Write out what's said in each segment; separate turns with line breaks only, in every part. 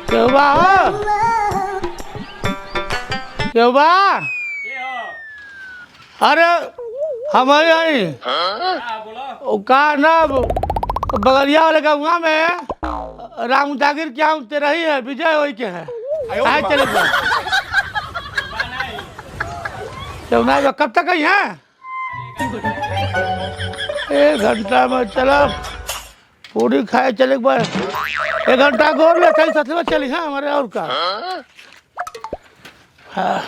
क्यों बा क्यों बा अरे हमारे आई का ना बगलिया वाले गाँव में राम जागीर क्या तेरा ही है विजय वही के है आए चले गए क्यों ना कब तक आई है 1 घंटा में चला पूरी खाए चले एक बार 1 घंटा गोर ले चली सच में चली हाँ हमारे और का हाँ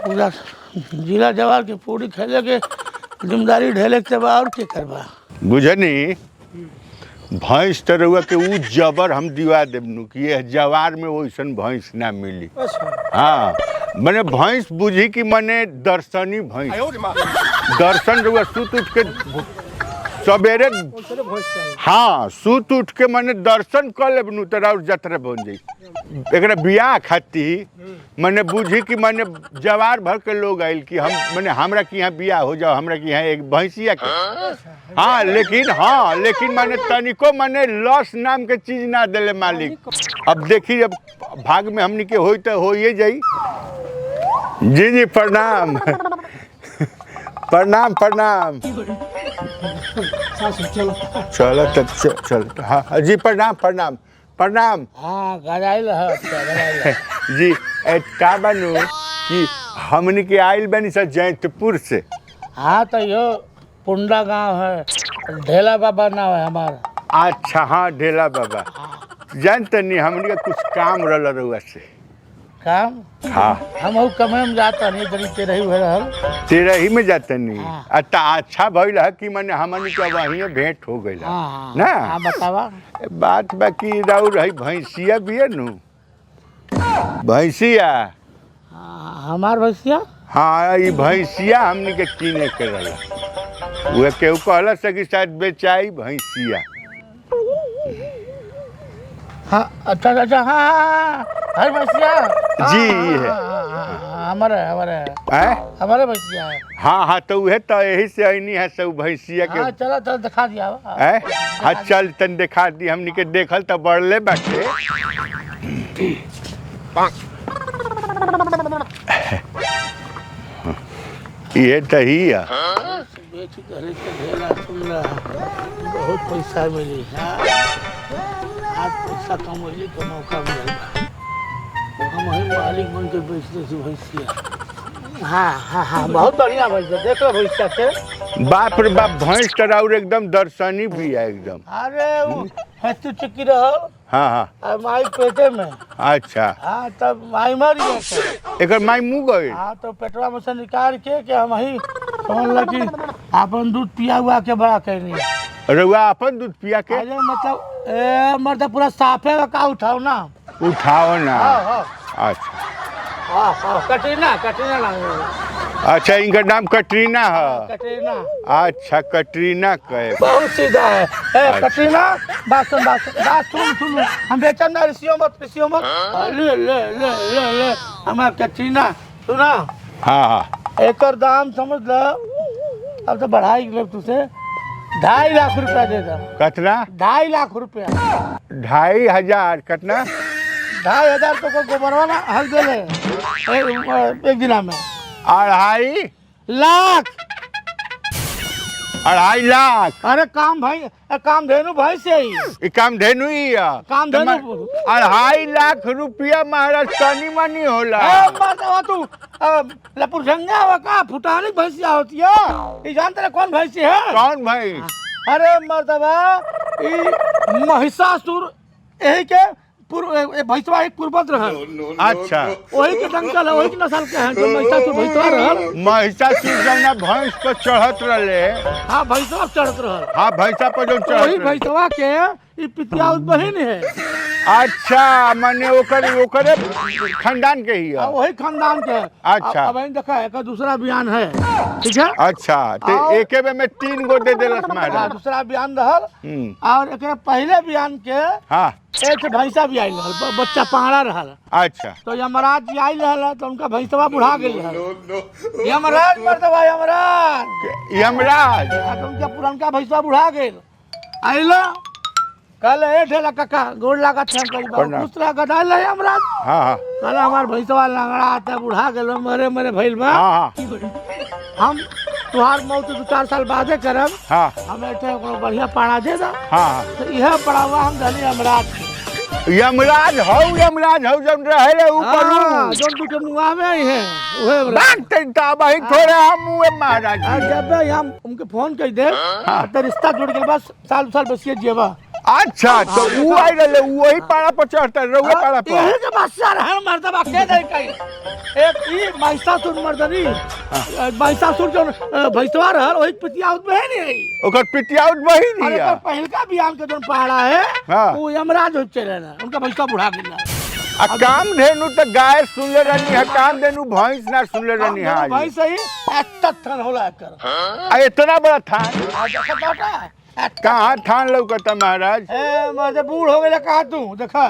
पूरा जिला जवार के पूरी खेले के जिम्मेदारी ढेले के और के करबा
बुझनी भैंस तरह के ऊ जबर हम दिवा देवनु कि ये जवार में वैसन भैंस ना मिली। हाँ मैंने भैंस बुझी कि मैंने दर्शनी भैंस दर्शन रुआ सुत उठ के सवेरे हाँ सुत उठ के मैंने दर्शन कर लेबनु तो और जतरा बन जाई एक बियाह खाती मैंने बुझी कि मैंने जवार भर के लोग आयल कि हम मैंने हमरा के यहाँ बियाह हो जाओ हमरा के यहाँ एक भैंसिया के हाँ लेकिन मैंने तनिको मैंने लॉस नाम के चीज ना दिले मालिक। अब देखी जब भाग में हमनी के होई तो होइए जाई। जी प्रणाम प्रणाम प्रणाम चलो तब चल हाँ जी प्रणाम प्रणाम प्रणाम।
हाँ गजाइल है
जी का बनू कि हमनी के आइल बनी सर जैतपुर से।
हाँ तो यो पुंडा गांव है ढेला बाबा नाम है हमारा।
अच्छा हाँ ढेला बाबा जानते नहीं हमनी का कुछ काम रहा रहुआ से
काम
हाँ
हम कमे में जाता नहीं जरी
तेरह ही में जाते नहीं
हाँ।
अच्छा भइल है कि मैंने हमनी के वहीं भेंट हो गई ना।
हाँ बतावा
बात बाकी राउ रही भैंसिया भी है नु भैंसिया
हमार भैंसिया
हाँ ये भैंसिया हमनी के कीने के रहा वह केहू कहला से कि शायद बेचाई भैंसिया।
हाँ अच्छा हाँ हर भैंसिया
जी है
हमारे भैंसिया है।
हाँ तो वह तो यही से आईनी है सब भैंसिया के।
हाँ चलो तो दिखा दिया
हाँ चल तन दिखा दी हमनी के देखल तो बढ़ले बाटे। ये तो ही है
बहुत पैसा मिली आज पैसा कमैली तो मौका मिल हम वही मालिक बन के बेचते थे भैंसिया। हाँ बहुत बढ़िया भैंसिया देख लो भैंसिया के
बाप रे बाप भैंस कराउर एकदम दर्शनी भी है एकदम।
अरे हेतु चिक्की रहल
हाँ
माई पेटे में।
अच्छा
हाँ तब माई मर गया
एक माई मुँह गई।
हाँ तो पेटवा में से निकाल के हम ही समझ ला कि अपन दूध पिया हुआ के बड़ा कहनी
रउआ अपन दूध पिया के
अरे मतलब मतलब पूरा साफे का उठाओ ना
हाँ। अच्छा
कटरीना
अच्छा इनका नाम कटरीना है।
कटरीना
अच्छा कटरीना कहे
बहुत सीधा है कटरीना बात सुन हम बेचन ना रिसियो मत ले हमारा कटरीना सुना।
हाँ
एक दाम समझ लो अब तो बढ़ाई ले तुझसे 2.5 लाख रुपया दे दो।
कितना
2.5 लाख रुपया
2,500 कितना
2,500 तो को गोबरवा ना हल दे ले एक दिना में
2.5
लाख
2.5 लाख।
अरे काम धेनु भाई से ही
ये काम धेनु ही है
काम धेनु
2.5 लाख रुपया महाराज तनी मनी होला।
तू लपुरझंगा हुआ का फुटानी भैंसिया होती है ये जानते ना कौन भैंसी है
कौन भाई।
अरे मर्दबा महिषासुर यही के भैंसवा एक पूर्वज रहल।
अच्छा
वही के डंकल है वही के नस्ल के हैं जो महिषासुर भैंसवा रहल।
महिषासुर जौना भैंस पर चढ़त रहे
हाँ भैंसवा चढ़त रहल।
हाँ भैंसा पर जो
वही भैंसवा के ये पितिया बहन है।
अच्छा माने ओकरे खानदान के ही है
वही खानदान के है।
अच्छा
अब देखा एक दूसरा बयान है ठीक है।
अच्छा तो एक में 3 गो दे देलस महाराज।
दूसरा बयान रहल और एक पहले बयान के
हाँ
एक भैंसा भी आयल रहल बच्चा पाड़ा रहल।
अच्छा
तो यमराज जी आयल रहल तो उनका भैंसवा बुढ़ा गेल रहल। यमराज मर्दवा
यमराज
उनका पुरनका भैंसवा बुढ़ा गेल आइल कल ए ठेला काका गोड़ लगा थे हम कई बार दूसरा गधा ले हमरा।
हाँ
कल हमार भैंसवा लंगड़ा आता बुढ़ा गेल मरे मरे भइल बा।
हाँ
हम तुहार मौत 2-4 साल बादे करब।
हाँ
हमें तो बढ़िया पाड़ा दे दा।
हाँ
तो यह पड़ावा हम धनी हमराज
यमराज हौ जब रहे रे ऊपर
जो दूटे मुआ में ही है उहे
बात तंता भाई थोड़े हम मुए महाराज
जब हम उनके फोन कर दे तो रिश्ता जुड़ के बस साल बसिए जेबा।
अच्छा तो वो आई रहे वही पाड़ा पर चढ़ता रहुए पाड़ा पर
यही के बच्चा रहे मर्दबा के दे कई एक ई महिषासुर मर्दनी महिषासुर जो भैंसवा रहल वही पितियाउत बहन है
ओकर पितियाउत बहन
अरे
है।
पहलका बियान के जो पहाड़ा है वो यमराज हो चले ना उनका भैंसा बुढ़ा गिला।
आ काम धेनु तो गाय सुन ले रहनी है काम धेनु भैंस ना सुन ले रहनी है
भैंस ही एत थन होला कर
आ इतना बड़ा थान
देखा बाटा
कहाँ थान लौकता महाराज
ए मजे बूढ़ हो गए कहा तू देखा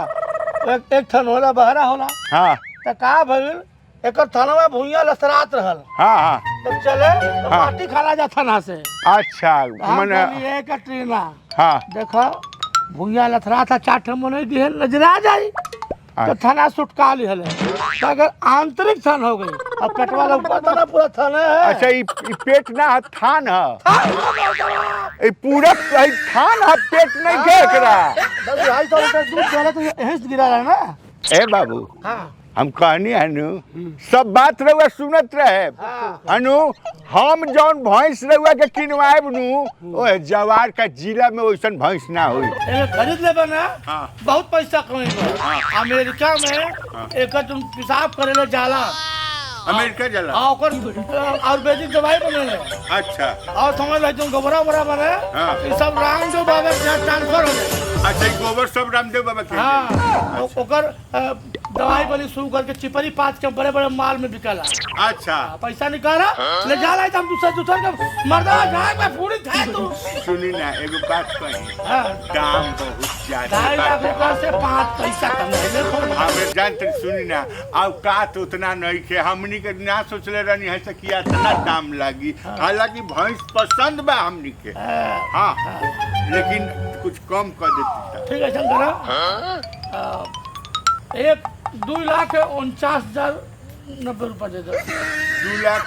एक थन होला बहरा होला।
हाँ
तो का भइल एक थनवा भुइया लसरात रहल।
हाँ हाँ
तो चले तो माटी खाला जा थना से।
अच्छा मने
एक ट्रेना
हाँ
देखा भुइया लथरा था 4 ठम नहीं दिहे नजरा जाई तो थना सुटका ली हले तो अगर आंतरिक थन हो गई और पेटवा ऊपर तो ना पूरा थन है।
अच्छा ये पेट ना है थान है पूरा थान है पेट नहीं के एकरा
250 लीटर दूध चले तो यहीं से गिरा रहा ना।
ए बाबू
हाँ
हम कहनी अनु सब बात रहुआ सुनत रहे अनु हम जौन भैंस रहुआ के किनवाएब नु ओ जवार का जिला में वैसन भैंस ना होई
खरीद ले बना। बहुत पैसा कमाई अमेरिका में एक तुम पेशाब करे ले जाला
अमेरिका जाला
आयुर्वेदिक दवाई बने।
अच्छा
और समझ लो तुम गोबरा वोबरा बने ये सब रामदेव बाबा के ट्रांसफर हो गए।
अच्छा गोबर सब रामदेव बाबा के
हाँ ओकर दवाई बनी शुरू करके चिपरी 5 के बड़े बड़े माल में बिकला।
अच्छा
पैसा निकाला ले जा रहा हम दूसरा के मर्दा गाय में पूरी खाए तू।
सुनी ना एगो बात कही दाम बहुत ज्यादा
2.5 लाख रुपया से 5 पैसा कम
हमें जानते सुनी ना औकात उतना नहीं के हमनी के ना सोचले रहनी है कि इतना दाम लागी। हालांकि भैंस पसंद बा हमनी के हाँ लेकिन कुछ कम कर देती।
ठीक है शंकर 2,49,90 रुपया दे दो।
2 लाख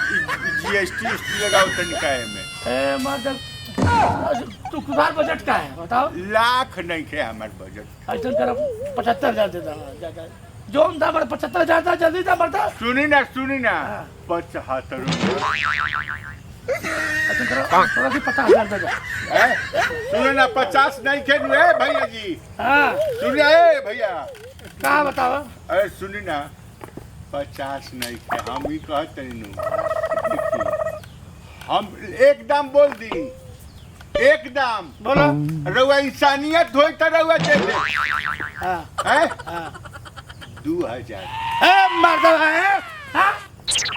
GST लगाओ तनिकाए में
मतलब तू कुदार बजट का है बताओ।
लाख नहीं के हमार बजट
ऐसा कर 75,000 दे दो जो था 75,000 जल्दी था बढ़ता।
सुनी ना 75
थोड़ा सी 50,000 दे दो।
सुने ना 50 नहीं के भैया जी।
हाँ
सुनिए भैया
कहाँ बताओ।
अरे सुनी ना 50 नहीं के हम ही कहते हम एकदम बोल दी एकदम
बोलो
रउआ इंसानियत होई त रउआ दे दे। हैं 2000
मर्द है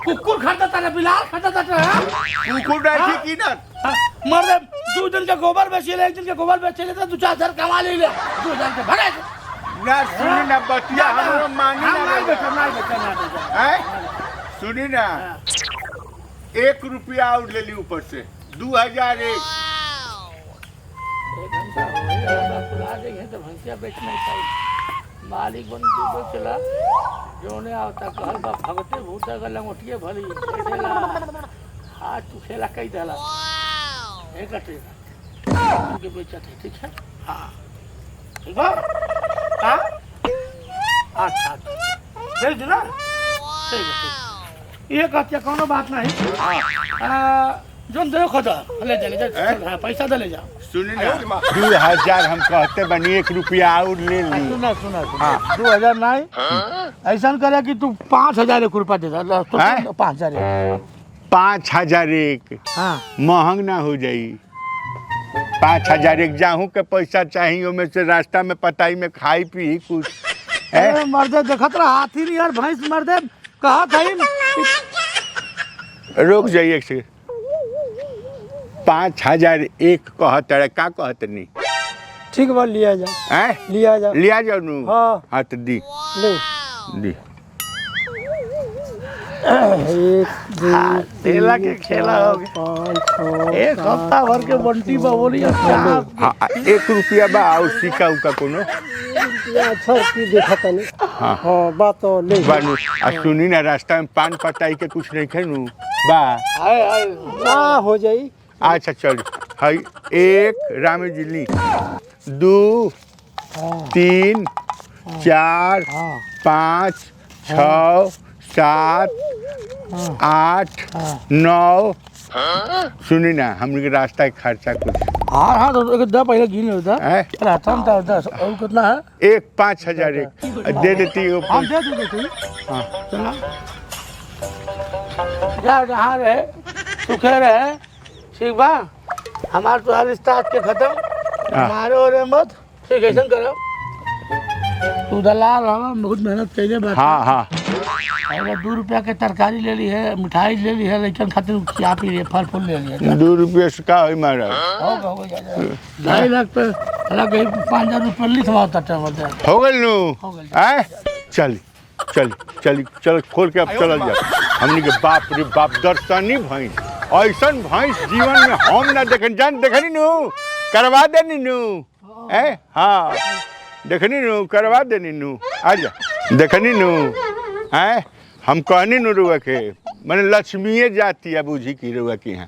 कुकुर खाता था बिलाल खाता था
कुकुर नहीं की ना
मर्द 2 दिन का गोबर बेचे ले 1 दिन का गोबर बेचे ले तो 2-4 कमा ले 2 दिन के भगा
ना सुनी ना बतिया हमरो मानी ना
नहीं बेटा
हैं सुनी ना 1 रुपया और ले ली ऊपर से 2001
बुला देंगे तो भैंसिया बेचने चाहिए मालिक बन चला जोने आवता कहल बा भगते भूत अगर लंगोटिए भली बेचेला हाथ उठेला कई देला एक ट्रेन के बेचत है। ठीक है हाँ ठीक है हाँ अच्छा भेज दो ना ठीक है ये कहते कोनो बात नहीं जोन दे खुदा ले जा पैसा दे ले जा।
सुनी ना 2000 हम कहते बनी 1 रुपया और ले ली।
सुना 2000 नहीं ऐसा करे कि तू 5,000 रुपया दे दे
5,000 एक
हाँ
महंग ना हो जाई 5,000 एक जाहू के पैसा चाहिए में से रास्ता में पताई में खाई पी कुछ
मर्दे देखत रहा हाथी नहीं यार भैंस मर्दे कहा था
रुक जाइए से 5,000 एक कहत है का कहत नहीं
ठीक बा लिया जा
हैं
लिया जा
नु
हाँ
हाँ तो दी
ले
दी
ठेला के खेला हो गया। एक हफ्ता भर के बंटी बबोली
हाँ 1 रुपया बा और सिक्का उका कोनो
अच्छा की देखा तनी। हाँ बात तो ले
बानू आ सुनी ना रास्ता में पान पताई के कुछ नहीं खेनू बा
ना हो जाई।
अच्छा चल हाय 1 रामे जी ली 2 3 4 5 6 7 8 9 सुनी ना हमने के रास्ता के खर्चा कुछ
हाँ तो एक दा पहले गिन होता
है
रास्ता में था 10 और कितना है
1 5,000 एक दे देती हो
हम दे देते
हाँ
चला जा जहाँ रहे सुखे रहे ठीक बा हमार तो रिश्ता आज के खत्म मारे और मत ठीक ऐसा करो तू दलाल हवा बहुत मेहनत कैले बात
हाँ हाँ
अरे 2 रुपया के तरकारी ले ली है मिठाई ले ली है लेकिन खातिर क्या पी रही फल फूल ले लिया
2 रुपये से का होई मारा
हो 2.5 लाख पे अलग 5,000 रुपये लिखवा टमाटर
हो गल नू
हो गइल।
हैं चल खोल के अब चलल जा हमनी के बाप रे बाप दर्शनी भैंस ऐसन भैंस जीवन में हम ना देखन जान देखनी नू करवा देनी नू ए हाँ देखनी नू करवा देनी नू आजा देखनी नू हैं हम कहनी नू रुआ के मैंने लक्ष्मीए जाती है बूझी की रुआ की यहाँ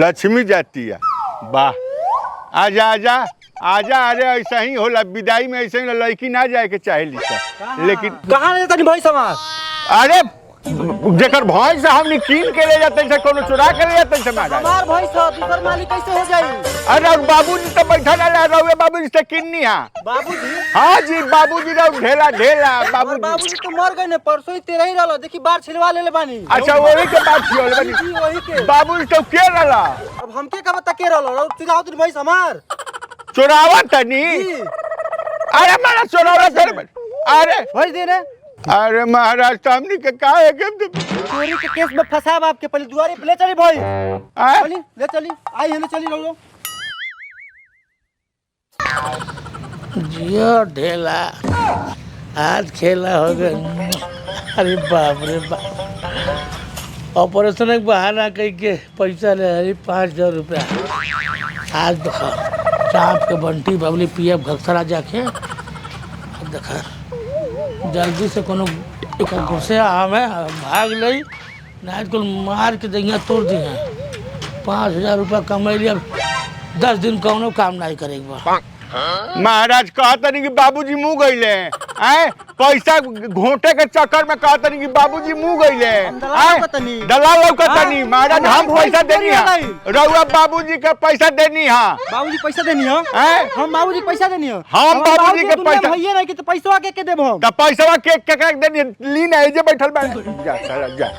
लक्ष्मी जाती है वाह आजा आजा आजा अरे ऐसा ही होला विदाई में ऐसे ही लड़की ना जाए के चाहे लिखा लेकिन
कहाँ ले तनी भाई समाज
अरे जेकर भैंस से हमने कीन के ले जाते हैं कोनो चुरा के ले जाते हैं समाज
हमार भाई से दूसर मालिक कैसे हो जाई।
अरे बाबूजी तो बैठा ना रहुए बाबूजी से किन्नी है
बाबूजी
हाँ जी बाबूजी रहो ढेला ढेला
बाबूजी तो मर गए ने परसों ही तेरे ही रहलो देखी बार छिलवा ले बानी।
अच्छा वही के बात छियो
जी वही के
बाबूजी तो के रहला
अब हमके का बता के रहलो चुराओ तू भाई हमार
चुरावा तनी अरे मारा चुरावा कर अरे
भाई दे ने
अरे महाराज सामने के का है के
चोरी के केस में फंसाब आपके पहले दुआरे पे ले चली भाई चली ले चली आई है ले चली लो
जियो ढेला आज खेला हो गया अरे बाप रे बाप ऑपरेशन एक बहाना कह के पैसा ले अरे 5,000 रुपया आज देखा चाप के बंटी बबली पीएफ घक्सरा जाके देखा जल्दी से कोनो घुसे हमें भाग ली नाच को मार के दहिया तोड़ दी है 5,000 रुपया कमा लिया 10 दिन कौनो काम नहीं करेगा
महाराज कहता नहीं कि बाबूजी मुँह गईले हैं पैसा घोटे के चक्कर में कहता नहीं कि बाबूजी मुँह गईले दलाल लौकता नहीं महाराज हम पैसा देनी है रहुआ बाबूजी के पैसा देनी है
बाबूजी पैसा देनी है हम बाबूजी पैसा देनी है
हम बाबूजी के पैसा
भैया नहीं कि तो पैसा के देब हम
त पैसा के देनी ली ना एजे बैठल बा जा साला जा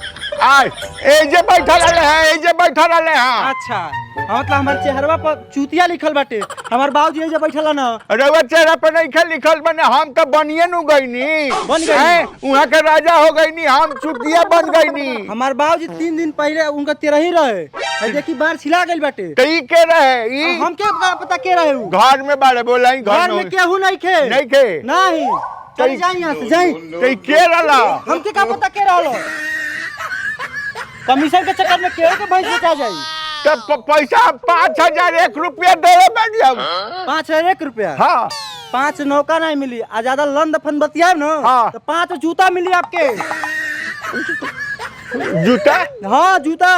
आय एजे बैठल है एजे बैठल है हां
अच्छा मतलब हमार चेहरवा पर चूतिया लिखल बाटे हमार बाबूजी एजे बैठल ना
रउआ चेहरा पर नहीं लिखल बने हम तो बनिए नु गईनी
बन गई
वहां के राजा हो गईनी हम चुतिया बन गईनी
हमार बाबूजी 3 दिन पहले उनका तेरा ही रहे देखी बार छिला गइल बाटे
त ई के रहे ई
हम के पता के रहे
घर में बारे बोलाई
घर में केहू नहीं खे नहीं चल जाई यहां से जाई
त के रहला
हम के का पता के रहलो कमीशन के चक्कर में केहू के भैंस बेचा जाई
तब पैसा 5,001 रुपया देवे बानी हम
5,001 रुपया
हाँ
5 नौका नहीं मिली आ ज्यादा लंद फन बतिया ना
हाँ।
तो 5 जूता मिली आपके
जूता
हाँ जूता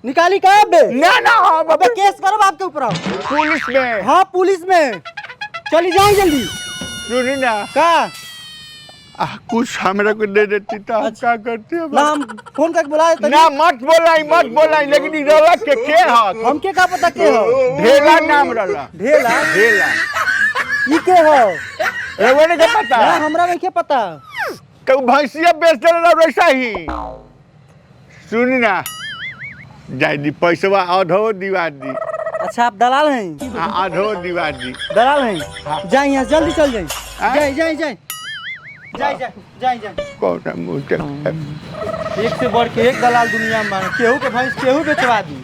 निकाली का बे
ना ना हाँ
अबे केस करो आपके ऊपर
पुलिस में
हाँ पुलिस में चली जाए जल्दी
सुनी ना
का
कुछ हमरा को दे देती तो हम क्या करते
ना हम फोन करके बुलाए
ना मत बोलाई लेकिन ई रवा के हाथ
हमके का पता के हो
ढेला नाम रहला
ढेला
ढेला
ई के हो
रवा ने क्या पता
ना हमरा नहीं के पता
तो भैंसिया बेच देला वैसा ही सुनी ना जाय दी पैसा आधो दिवा दी
अच्छा आप दलाल हैं
हाँ आधो दिवा दी
दलाल हैं जाए यहाँ जल्दी चल जाए जाए
कौन मुँह
एक से बढ़ के एक दलाल दुनिया में केहू के भैंस केहू बेचवा दी